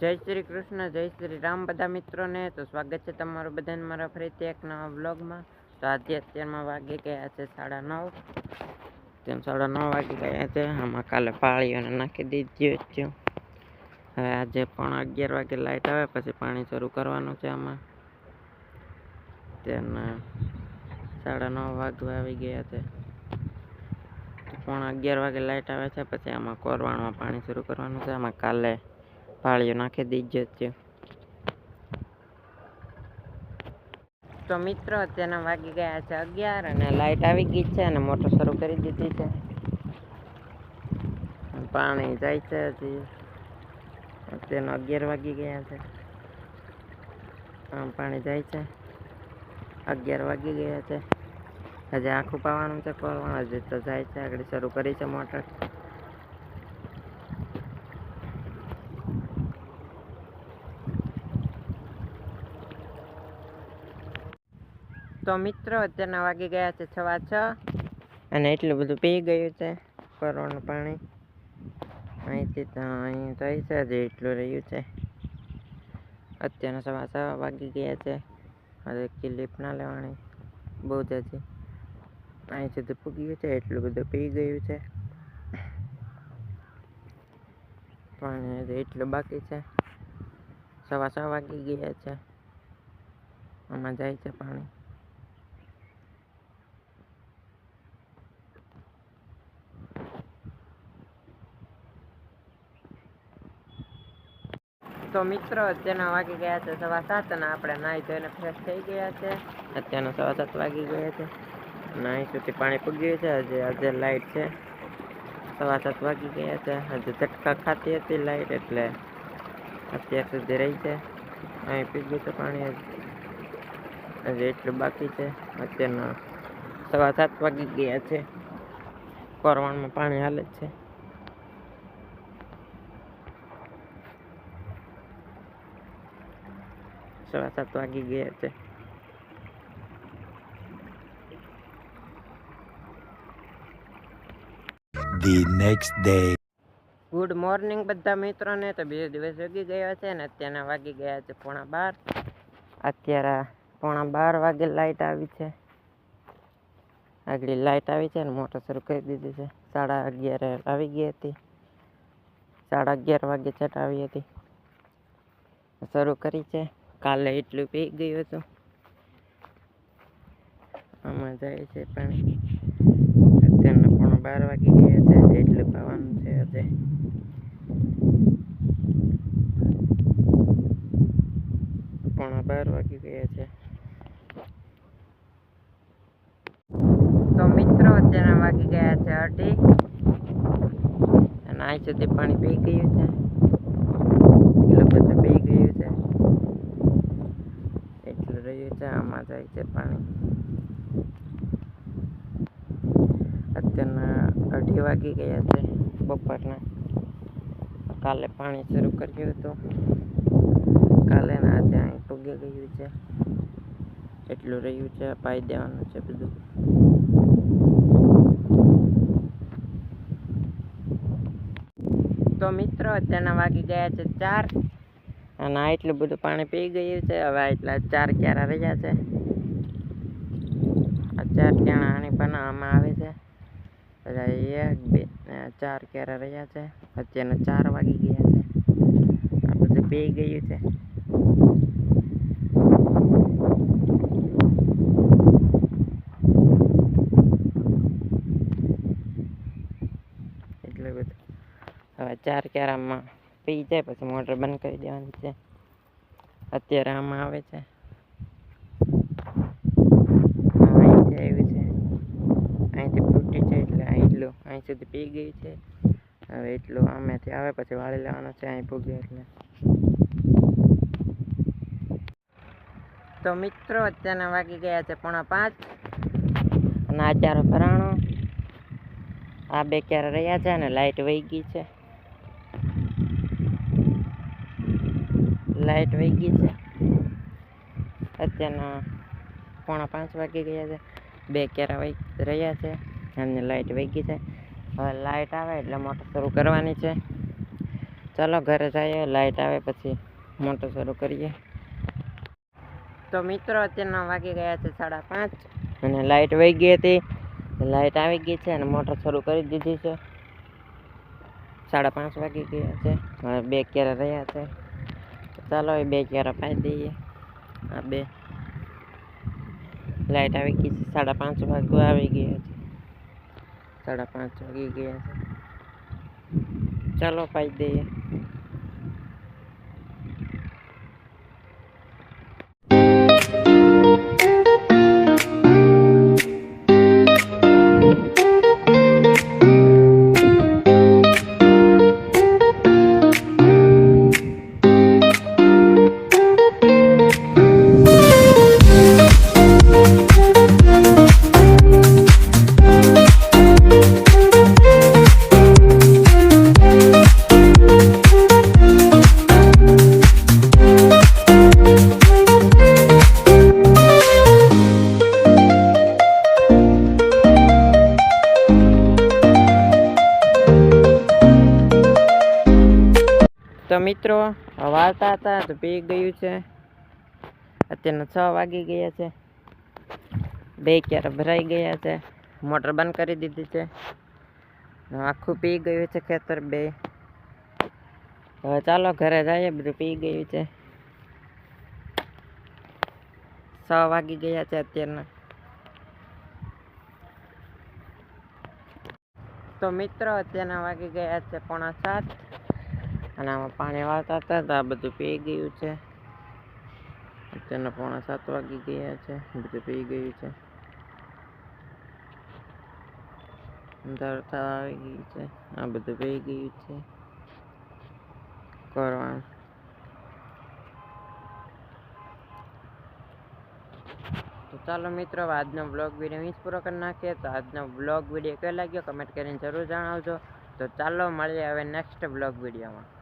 જય શ્રી કૃષ્ણ, જય શ્રી રામ બધા મિત્રોને. તો સ્વાગત છે તમારું બધાને મારા ફરીથી એક નવા વ્લોગમાં. તો આજે અત્યારમાં વાગી ગયા છે 9:30. તેમ 9:30 વાગી ગયા છે. આમાં કાલે પાળીઓને નાખી દીધી છે. હવે આજે પણ 11 વાગે લાઇટ આવે પછી પાણી શરૂ કરવાનું છે. આમાં તેના 9:30 વાગવા આવી ગયા છે. 11 વાગે લાઇટ આવે છે પછી આમાં કોરવાણમાં પાણી શરૂ કરવાનું છે. આમાં કાલે પાળીઓ નાખી દીધી છે. તો મિત્રો અત્યારના વાગી ગયા છે 11 અને લાઇટ આવી ગઈ છે અને મોટર શરૂ કરી દીધી છે. પાણી જાય છે હજી. અત્યારના 11 વાગી ગયા છે. પાણી જાય છે. 11 વાગી ગયા છે. હજી આખું પાવાનું છે કોરવાનું. હજી તો જાય છે. આગળ શરૂ કરી છે મોટર. તો મિત્રો અત્યારના વાગી ગયા છે 6:15 અને એટલું બધું પી ગયું છે કોરવાનું પાણી. અહીંથી તો અહીં જાય છે હજી એટલું રહ્યું છે. અત્યારના 6:15 વાગી ગયા છે. હવે ક્લિપ ના લેવાની બહુ જ હજી. અહીં સુધી પૂગ્યું છે એટલું બધું પી ગયું છે. પાણી હજી એટલું બાકી છે. 6:15 વાગી ગયા છે. આમાં જાય છે પાણી. તો મિત્રો અત્યારના વાગી ગયા છે 7:15 અને આપણે નાહી ધોઈને ફ્રેશ થઈ ગયા છે. અત્યારના 7:15 વાગી ગયા છે. નાહી સુધી પાણી પૂગ્યું છે. હજી આજે લાઇટ છે. 7:15 વાગી ગયા છે. હજી ઝટકા ખાતી હતી લાઇટ એટલે અત્યાર સુધી રહી છે. અહીં પીગયું છે પાણી. હજી એટલું બાકી છે. અત્યારના 7:15 વાગી ગયા છે. કોરવાણમાં પાણી હાલે છે. 7:15 વાગી ગયા છે. The next day. Good morning બધા મિત્રોને. તો બીજો દિવસ વાગી ગયો છે ને અત્યારના વાગી ગયા છે 11:15. અત્યારે 11:15 વાગે લાઇટ આવી છે. આગળ લાઇટ આવી છે ને મોટર શરૂ કરી દીધી છે. 11:30 આવી ગઈ હતી. 11:30 વાગે છટ આવી હતી. શરૂ કરી છે. કાલે એટલું પી ગયું હતું. આમાં જાય છે પાણી. અત્યારના 12 વાગી ગયા છે. એટલું પાવાનું છે હજે. પોણા 12 વાગી ગયા છે. તો મિત્રો અત્યારના વાગી ગયા છે 8:30 અને અહીં સુધી પાણી પી ગયું છે. એટલું બધું પી ગયું છે. એટલું રહ્યું છે. આમાં જાય છે પાણી. અત્યારના 2:30 વાગી ગયા છે બપોરના. કાલે પાણી શરૂ કર્યું હતું. કાલે ને આજે અહીં પૂગી ગયું છે. એટલું રહ્યું છે. પાઈ દેવાનું છે બધું. તો મિત્રો અત્યારના વાગી ગયા છે 4 અને આ એટલું બધું પાણી પી ગયું છે. હવે એટલા 4 ક્યારા રહ્યા છે. આ 4 ક્યારા આની પણ આમાં આવે છે. 1 2 4 ક્યારા રહ્યા છે. અત્યારના 4 વાગી ગયા છે. આ બધું પી ગયું છે. એટલે બધું હવે 4 ક્યારામાં પી જાય પછી મોટર બંધ કરી દેવાની છે. અત્યારે આમાં આવે છે. અહીંથી આવ્યું છે. અહીંથી ફૂટી છે એટલે એટલું અહીં સુધી પી ગયું છે. હવે એટલું આમેથી આવે પછી વાળી લેવાનું છે. અહીં પૂગ્યું એટલે. તો મિત્રો અત્યારના વાગી ગયા છે 4:45 અને આ 4 ભરાણો. આ 2 ક્યારે રહ્યા છે અને લાઇટ વહી ગઈ છે. લાઇટ વહી ગઈ છે. અત્યારના 4:45 વાગી ગયા છે. 2 ક્યારે રહ્યા છે અને લાઇટ વહી ગઈ છે. હવે લાઇટ આવે એટલે મોટર શરૂ કરવાની છે. ચાલો ઘરે જઈએ, લાઇટ આવે પછી મોટર શરૂ કરીએ. તો મિત્રો અત્યારના વાગી ગયા છે 5:30 અને લાઇટ વહી ગઈ હતી. લાઇટ આવી ગઈ છે અને મોટર શરૂ કરી દીધી છે. 5:30 વાગી ગયા છે. હવે 2 ક્યારા રહ્યા છે. ચાલો એ 2 ક્યારા પાઈ દઈએ. આ 2 લાઇટ આવી ગઈ છે. 5:30 વાગવા આવી ગયા છે. 5:30 વાગી ગયા છે. ચાલો પાઈ દઈએ. તો મિત્રો વાળતા હતા તો પી ગયું છે. અત્યારના 6 વાગી ગયા છે. 2 ક્યારા ભરાઈ ગયા છે. મોટર બંધ કરી દીધી છે. આખું પી ગયું છે ખેતર 2. હવે ચાલો ઘરે જઈએ, બધું પી ગયું છે. 6 વાગી ગયા છે અત્યારના. તો મિત્રો અત્યારના વાગી ગયા છે 6:45 અને આમાં પાણી વાળતા હતા તો આ બધું પી ગયું છે. અત્યારના 6:45 વાગી ગયા છે. બધું પી ગયું છે. અંધારતા આવી ગઈ છે. આ બધું પી ગયું છે. કરવાનું તો ચાલો મિત્રો આજનો બ્લોગ વિડીયો અહીં જ પૂરો કરી નાખીએ. તો આજનો બ્લોગ વિડીયો કેવો લાગ્યો કમેન્ટ કરીને જરૂર જણાવજો. તો ચાલો મળીએ હવે નેક્સ્ટ બ્લોગ વિડીયોમાં.